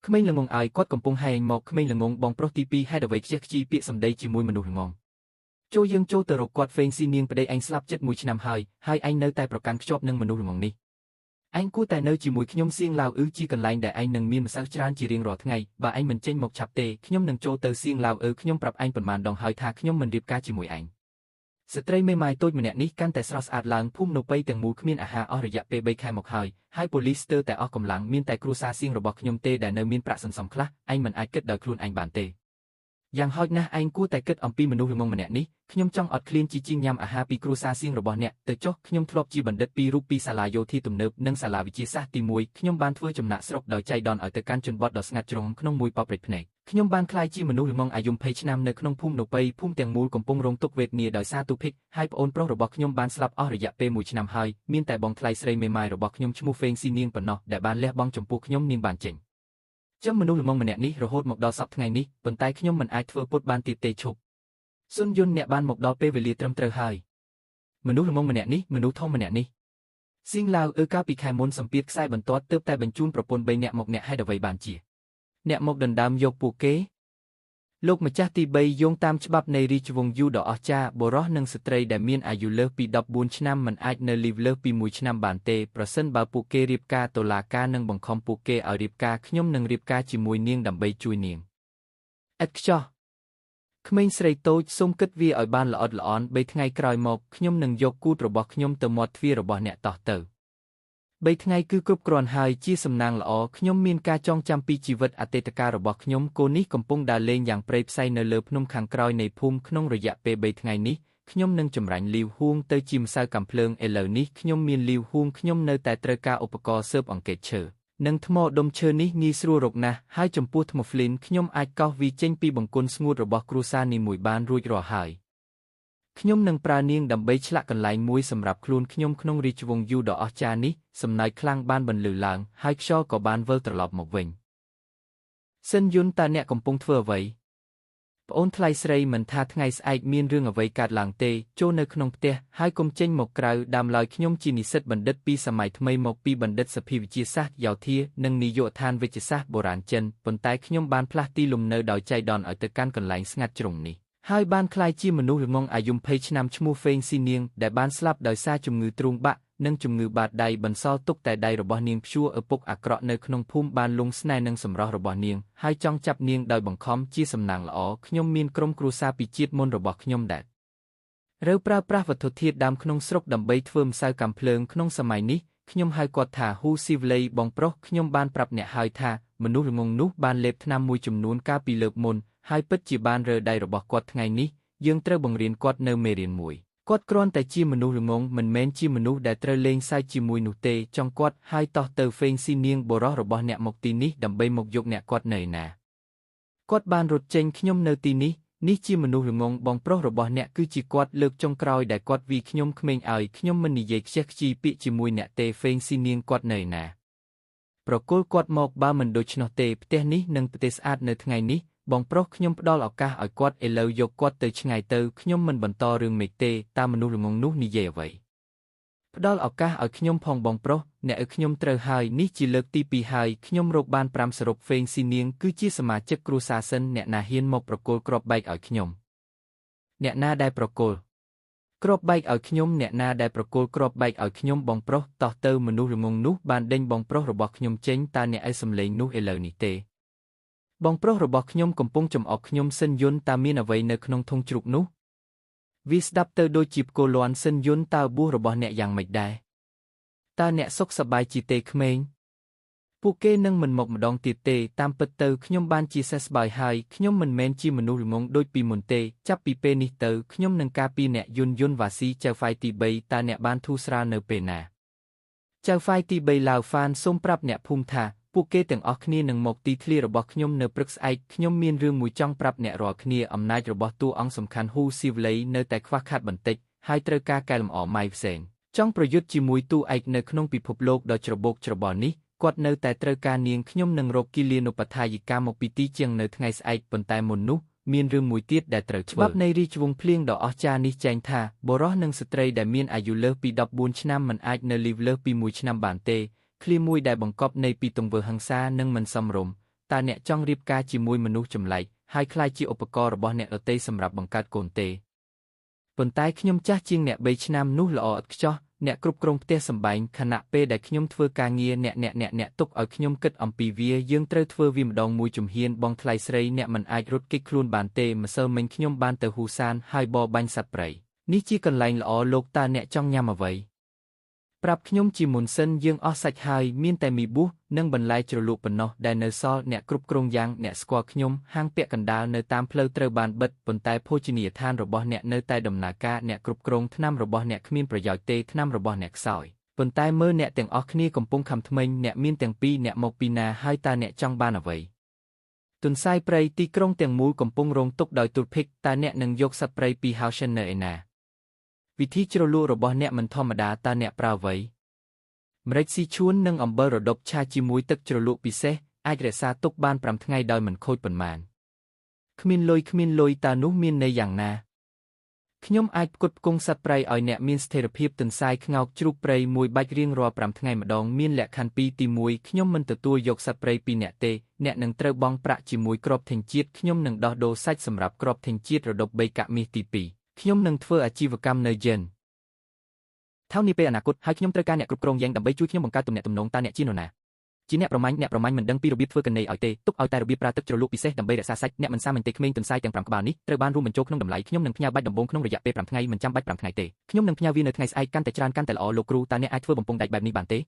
ក្មេងល្ងងឲ្យគាត់កំពុងហែងមកក្មេងល្ងងបងប្រុសទី2ហេតុអ្វីខ្ជិះខ្ជីពាក្យសម្ដីជាមួយមនុស្សល្ងងចូលយើងចូលទៅរកគាត់ហ្វេងស៊ីនាងប្តីឯងស្លាប់ជិត1 ឆ្នាំហើយឯងនៅតែប្រកាន់ខ្ជាប់នឹងមនុស្សល្ងងនេះឯងគួរតែនៅជាមួយខ្ញុំសៀងឡាវជាកន្លែងដែលឯងនឹងមានម្សៅច្រើនជារៀងរាល់ថ្ងៃបើឯងមិនចេញមកឆាប់ទេខ្ញុំនឹងចូលទៅសៀងឡាវខ្ញុំប្រាប់ឯងប៉ុន្មានដងហើយថាខ្ញុំមិនរៀបការជាមួយឯងស្ត្រីមេម៉ាយតូចម្នាក់នេះកាន់តែស្រស់ស្អាតឡើងភូមិនៅប៉ៃទាំងមូលគ្មានអាហារអស់រយៈពេល3 ខែមកហើយប៉ូលីសស្ទើរតែអស់កម្លាំងមានតែគ្រួសារសៀងរបស់ខ្ញុំទេដែលនៅមានប្រាក់សន្សំខ្លះឯងមិនអាចគិតដោយខ្លួនឯងបានទេយ៉ាងហោចណាស់ឯងគួរតែគិតអំពីមនុស្សល្ងងម្នាក់នេះខ្ញុំចង់អត់ឃ្លានជីញ៉ាំអាហារពីគ្រួសារសៀងរបស់អ្នកទៅចុះខ្ញុំធ្លាប់ជាបណ្ឌិត2រូបពីសាលាយោធាទំនើបនិងសាលាវិទ្យាសាស្ត្រទី1ខ្ញុំបានធ្វើចំណាក់ស្រុកដោយចៃដន្យឲ្យទៅកាន់ជនបទដ៏ស្ងាត់ជ្រុងក្នុងមួយប៉ោះព្រៃភ្នែកខ្ញុំបានក្លាយជាមនុស្សល្ងងអាយុ20 ឆ្នាំនៅក្នុងភូមិនៅប៉ៃភូមិទាំងមូលកំពុងរងទុក្ខវេទនាដោយសារទូភិកហើយប្អូនប្រុសរបស់ខ្ញុំបានស្លាប់អស់រយៈពេល1 ឆ្នាំហើយមានតែបងថ្លៃស្រីមេម៉ាយរបស់ខ្ញុំឈ្មោះហ្វេងស៊ីនាងប៉ុណ្ណោះដែលបានលះបង់ចំពោះខ្ញុំនាងបានចេញចាំមនុស្សល្ងងម្នាក់នេះរហូតមកដល់សប្តាហ៍ថ្ងៃនេះប៉ុន្តែខ្ញុំមិនអាចធ្វើពុតបានទៀតទេឈប់សុនយុនអ្នកបានមកដល់ពេលវេលាត្រឹមត្រូវហើយមនុស្សល្ងងម្នាក់នេះមនុស្សធំម្នាក់នេះសៀងឡាវកាលពីខែមុនសម្ពាធខ្សែបន្ទាត់ទើបតែបញ្ជូនប្រពន្ធ3នាក់មកអ្នកហេតុអ្វីបានជាអ្នកមកដណ្ដើមយកពួកគេលោកម្ចាស់ទី3យោងតាមច្បាប់នៃរាជវង្សយូដ៏អស្ចារ្យបុរសនិងស្ត្រីដែលមានអាយុលើសពី14 ឆ្នាំមិនអាចនៅលីវលើសពី1 ឆ្នាំបានទេប្រសិនបើពួកគេរៀបការតុលាការនឹងបង្ខំពួកគេឲ្យរៀបការខ្ញុំនឹងរៀបការជាមួយនាងដើម្បីជួយនាងឥតខ្ចោះក្មេងស្រីតូចសូមគិតវាឲ្យបានល្អិតល្អន់3 ថ្ងៃក្រោយមកខ្ញុំនឹងយកគូតរបស់ខ្ញុំទៅមាត់ទ្វាររបស់អ្នកតោះទៅ3 ថ្ងៃគឺគ្រប់គ្រាន់ហើយជាសំណាងល្អខ្ញុំមានការចងចាំពីជីវិតអតីតកាលរបស់ខ្ញុំកូននេះកំពុងដើរលេងយ៉ាងព្រៃផ្សៃនៅលើភ្នំខាងក្រោយនៃភូមិក្នុងរយៈពេល3 ថ្ងៃនេះខ្ញុំនឹងចម្រាញ់លីវហួងទៅជាម្សៅកាំភ្លើងឥឡូវនេះខ្ញុំមានលីវហួងខ្ញុំនៅតែត្រូវការឧបករណ៍ស៊ើបអង្កេតឈើនិងថ្មដុំឈើនេះងាយស្រួលរកណាស់ហើយចំពោះថ្មហ្វ្លីនខ្ញុំអាចកោសវាចេញពីបង្គន់ស្ងួតរបស់គ្រួសារនីមួយបានរួចរាល់ហើយខ្ញុំនឹងប្រើនាងដើម្បីឆ្លាក់កន្លែងមួយសម្រាប់ខ្លួនខ្ញុំក្នុងរាជវង្សយូដ៏អស្ចារ្យនេះសំណើចខ្លាំងបានបន្លឺឡើងហើយខ្យល់ក៏បានវិលត្រឡប់មកវិញសិនយុនតើអ្នកកំពុងធ្វើអ្វីប្អូនថ្លៃស្រីមិនថាថ្ងៃស្អែកមានរឿងអ្វីកើតឡើងទេចូលនៅក្នុងផ្ទះហើយកុំចេញមកក្រៅដើមឡើយខ្ញុំជានិស្សិតបណ្ឌិតពីសម័យថ្មីមកពីបណ្ឌិតសភាវិទ្យាសាស្ត្រយោធានិងនាយកដ្ឋានវិទ្យាសាស្ត្របុរាណចិនប៉ុន្តែខ្ញុំបានផ្លាស់ទីលំនៅដោយចៃដន្យឲ្យទៅកាន់កន្លែងស្ងាត់ជ្រុងនេះហើយបានក្លាយជាមនុស្សល្ងងអាយុ20 ឆ្នាំឈ្មោះហ្វេងស៊ីនាងដែលបានស្លាប់ដោយសារជំងឺទ្រូងបាក់និងជំងឺបាតដៃបន្សល់ទុកតែដៃរបស់នាងព្យួរឪពុកអាក្រក់នៅក្នុងភូមិបានលង់ស្នេហ៍នឹងសម្រស់របស់នាងហើយចង់ចាប់នាងដោយបង្ខំជាសំណាងល្អខ្ញុំមានក្រុមគ្រួសារពីជាតិមុនរបស់ខ្ញុំដែលរើប្រើប្រាស់វត្ថុធាតុដើមក្នុងស្រុកដើម្បីធ្វើម្សៅកាំភ្លើងក្នុងសម័យនេះខ្ញុំហៅគាត់ថាហ៊ូស៊ីវឡេបងប្រុសខ្ញុំបានប្រាប់អ្នកហើយថាមនុស្សល្ងងនោះបានលេបថ្នាំមួយចំនួនកាលពីលើកមុនហើយពិតជាបានរើដៃរបស់គាត់ថ្ងៃនេះយើងត្រូវបង្រៀនគាត់នៅមេរៀនមួយគាត់គ្រាន់តែជាមនុស្សល្ងងមិនមែនជាមនុស្សដែលត្រូវលេងសើចជាមួយនោះទេចង់គាត់ហើយតោះទៅហ្វេងស៊ីនាងបុរសរបស់អ្នកមកទីនេះដើម្បីមកយកអ្នកគាត់នៅណាគាត់បានរត់ចេញខ្ញុំនៅទីនេះជាមនុស្សល្ងងបងប្រុសរបស់អ្នកគឺជាគាត់លើកចុងក្រោយដែលគាត់វីខ្ញុំក្មេងឲ្យខ្ញុំមិននិយាយខ្ជិះខ្ជីពាក្យជាមួយអ្នកទេហ្វេងស៊ីនាងគាត់នៅណាប្រគល់គាត់មកបើមិនដូច្នោះទេផ្ទះនេះនឹងផ្ទះស្អាតនៅថ្ងៃនេះបងប្រុសខ្ញុំផ្ដល់ឱកាសឲ្យគាត់ឥឡូវយកគាត់ទៅឆ្ងាយទៅខ្ញុំមិនបន្តរឿងមេឃទេតើមនុស្សល្ងងនោះនិយាយអ្វីផ្ដល់ឱកាសឲ្យខ្ញុំផងបងប្រុសអ្នកខ្ញុំត្រូវហើយនេះជាលើកទី2ហើយខ្ញុំរកបាន5សរុបហ្វេងស៊ីនាងគឺជាសមាជិកគ្រួសារសិនអ្នកណាហ៊ានមកប្រគល់គ្រាប់បែកឲ្យខ្ញុំអ្នកណាដែលប្រគល់គ្រាប់បែកឲ្យខ្ញុំអ្នកណាដែលប្រគល់គ្រាប់បែកឲ្យខ្ញុំបងប្រុសតោះទៅមនុស្សល្ងងនោះបានដេញបងប្រុសរបស់ខ្ញុំចេញតើអ្នកឲ្យសំឡេងនោះឥឡូវនេះទេបងប្រុសរបស់ខ្ញុំកំពុងចំអកខ្ញុំសិនយុនតើមានអ្វីនៅក្នុងធុងជ្រូកនោះវាស្ដាប់ទៅដូចជាផ្គរលាន់សិនយុនតើបួសរបស់អ្នកយ៉ាងម៉េចដែរតើអ្នកសុខសប្បាយជាទេក្មេងពួកគេនឹងមិនមកម្ដងទៀតទេតាមពិតទៅខ្ញុំបានជាសះស្បើយហើយខ្ញុំមិនមែនជាមនុស្សល្ងងដូចពីមុនទេចាប់ពីពេលនេះទៅខ្ញុំនឹងការពារអ្នកយុនវ៉ាស៊ីចៅហ្វាយទី3តើអ្នកបានធូរស្រាលនៅពេលណាចៅហ្វាយទី3ឡាវហ្វានសូមប្រាប់អ្នកភូមិថាពួកគេទាំងអស់គ្នានឹងមកទីធ្លារបស់ខ្ញុំនៅព្រឹកស្អែកខ្ញុំមានរឿងមួយចង់ប្រាប់អ្នករាល់គ្នាអំណាចរបស់តួអង្គសំខាន់ហ៊ូស៊ីវឡេនៅតែខ្វះខាតបន្តិចហើយត្រូវការកែលម្អម៉ៃផ្សេងចង់ប្រយុទ្ធជាមួយតួឯកនៅក្នុងពិភពលោកដ៏ច្របូកច្របល់នេះគាត់នៅតែត្រូវការនាងខ្ញុំនឹងរកគិលានុបដ្ឋាយិកាមកពីទីជាងនៅថ្ងៃស្អែកប៉ុន្តែមុននោះមានរឿងមួយទៀតដែលត្រូវធ្វើច្បាប់នៃរាជវង្សភ្លៀងដ៏អស្ចារ្យនេះចែងថាបុរសនិងស្ត្រីដែលមានអាយុលើសពី14 ឆ្នាំមិនអាចនៅលីវលើសពី1 ឆ្នាំបានទេឃ្លាមួយដែលបង្កប់នៃពីទង្វើហិង្សានិងមិនសមរម្យ តើអ្នកចង់រៀបការជាមួយមនុស្សចម្លែកហើយក្លាយជាឧបករណ៍របស់អ្នកដទៃសម្រាប់បង្កើតកូនទេប៉ុន្តែខ្ញុំចាស់ជាងអ្នក3ឆ្នាំនោះល្អឥតខ្ចោះអ្នកគ្រប់គ្រងផ្ទះសម្បែងខណៈពេលដែលខ្ញុំធ្វើការងារអ្នកទុកឲ្យខ្ញុំគិតអំពីវាយើងត្រូវធ្វើវាម្ដងមួយជំហានបងថ្លៃស្រីអ្នកមិនអាចរត់គេចខ្លួនបានទេម្សិលមិញខ្ញុំបានទៅហ៊ូសានហើយបរបាញ់សត្វព្រៃនេះជាកន្លែងល្អលោកតើអ្នកចង់ញ៉ាំអ្វីប្រាប់ខ្ញុំជាមុនសិនយើងអស់សាច់ហើយមានតែមីប៊ូសនិងបន្លែជ្រលក់ប៉ុណ្ណោះដែលនៅសល់អ្នកគ្រប់គ្រងយ៉ាងអ្នកស្គាល់ខ្ញុំហាងពាក់កណ្ដាលនៅតាមផ្លូវត្រូវបានបិទប៉ុន្តែភោជនីយដ្ឋានរបស់អ្នកនៅតែដំណើរការអ្នកគ្រប់គ្រងថ្នាំរបស់អ្នកគ្មានប្រយោជន៍ទេថ្នាំរបស់អ្នកខ្សោយប៉ុន្តែមើលអ្នកទាំងអស់គ្នាកំពុងខំធ្មេញអ្នកមានទាំងពីរអ្នកមកពីណាហើយតើអ្នកចង់បានអ្វីទន្សាយព្រៃទីក្រុងទាំងមូលកំពុងរងទុក្ខដោយទូលភិកតើអ្នកនឹងយកសត្វព្រៃពីហៅសិននៅឯណាវិធីជ្រលក់របស់អ្នកមិនធម្មតាតើអ្នកប្រើអ្វីម្រេចស៊ីឈួននិងអំបិលរដុបឆាជាមួយទឹកជ្រលក់ពិសេសអាចរក្សាទុកបាន5ថ្ងៃដោយមិនខូចប៉ុន្មានគ្មានលុយតើនោះមានន័យយ៉ាងណាខ្ញុំអាចផ្គត់ផ្គង់សត្វព្រៃឲ្យអ្នកមានស្ថិរភាពទន្សាយខ្ងោកជ្រូកព្រៃមួយបាច់រៀងរាល់5ថ្ងៃម្ដងមានលក្ខខណ្ឌពីរទី1ខ្ញុំមិនទទួលយកសត្វព្រៃពីអ្នកទេអ្នកនឹងត្រូវបង់ប្រាក់ជាមួយគ្រាប់ធេងជាតិខ្ញុំនឹងដោះដូរសាច់សម្រាប់គ្រាប់ធេងជាតិរដុប3កាក់មាសទី2ខ្ញុំនឹងធ្វើអាជីវកម្មនៅយិនថៅនាពេលអនាគតហើយខ្ញុំត្រូវការអ្នកគ្រប់គ្រងយ៉ាងដើម្បីជួយខ្ញុំបង្កើតទំនាក់ទំនងតើអ្នកជានរណាជាអ្នកប្រមាញ់មិនដឹងពីរបៀបធ្វើកណេឲ្យទេទុកឲ្យតែរបៀបប្រើទឹកជ្រលក់ពិសេសដើម្បីរក្សាសាច់អ្នកមិនសាមញ្ញទេក្មេងទន្សាយទាំង5ក្បាលនេះត្រូវបានរួមបញ្ចូលក្នុងតម្លៃខ្ញុំនឹងផ្ញើបាច់ដំបងក្នុងរយៈពេល5ថ្ងៃមិនចាំបាច់5ថ្ងៃទេខ្ញុំនឹងផ្ញើវានៅថ្ងៃស្អែកកាន់តែច្រើនកាន់តែល្អលោកគ្រូតើអ្នកអាចធ្វើបំពង់ដែកបែបនេះបានទេ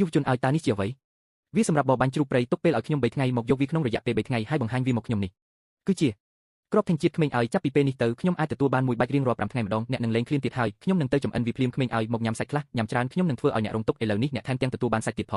យុវជនឲ្យតើនេះជាអ្វីវាសម្រាប់បរបាញ់ជ្រូកព្រៃទុកពេលឲ្យខ្ញុំ3ថ្ងៃមកយកវាក្នុងរយៈពេល3ថ្ងៃហើយបង្ហាញវាមកខ្ញុំនេះគឺជាគ្រាប់ធេងជាតិក្មេងឲ្យចាប់ពីពេលនេះទៅខ្ញុំអាចទទួលបានមួយបាច់រៀងរាល់5ថ្ងៃម្ដងអ្នកនឹងលេងឃ្លានទៀតហើយខ្ញុំនឹងទៅចំអិនវាភ្លាមក្មេងឲ្យមកញ៉ាំសាច់ខ្លះញ៉ាំច្រើនខ្ញុំនឹងធ្វើឲ្យអ្នករងទុក្ខឥឡូវនេះអ្នកថែមទាំងទទួលបានសាច់ទៀតផង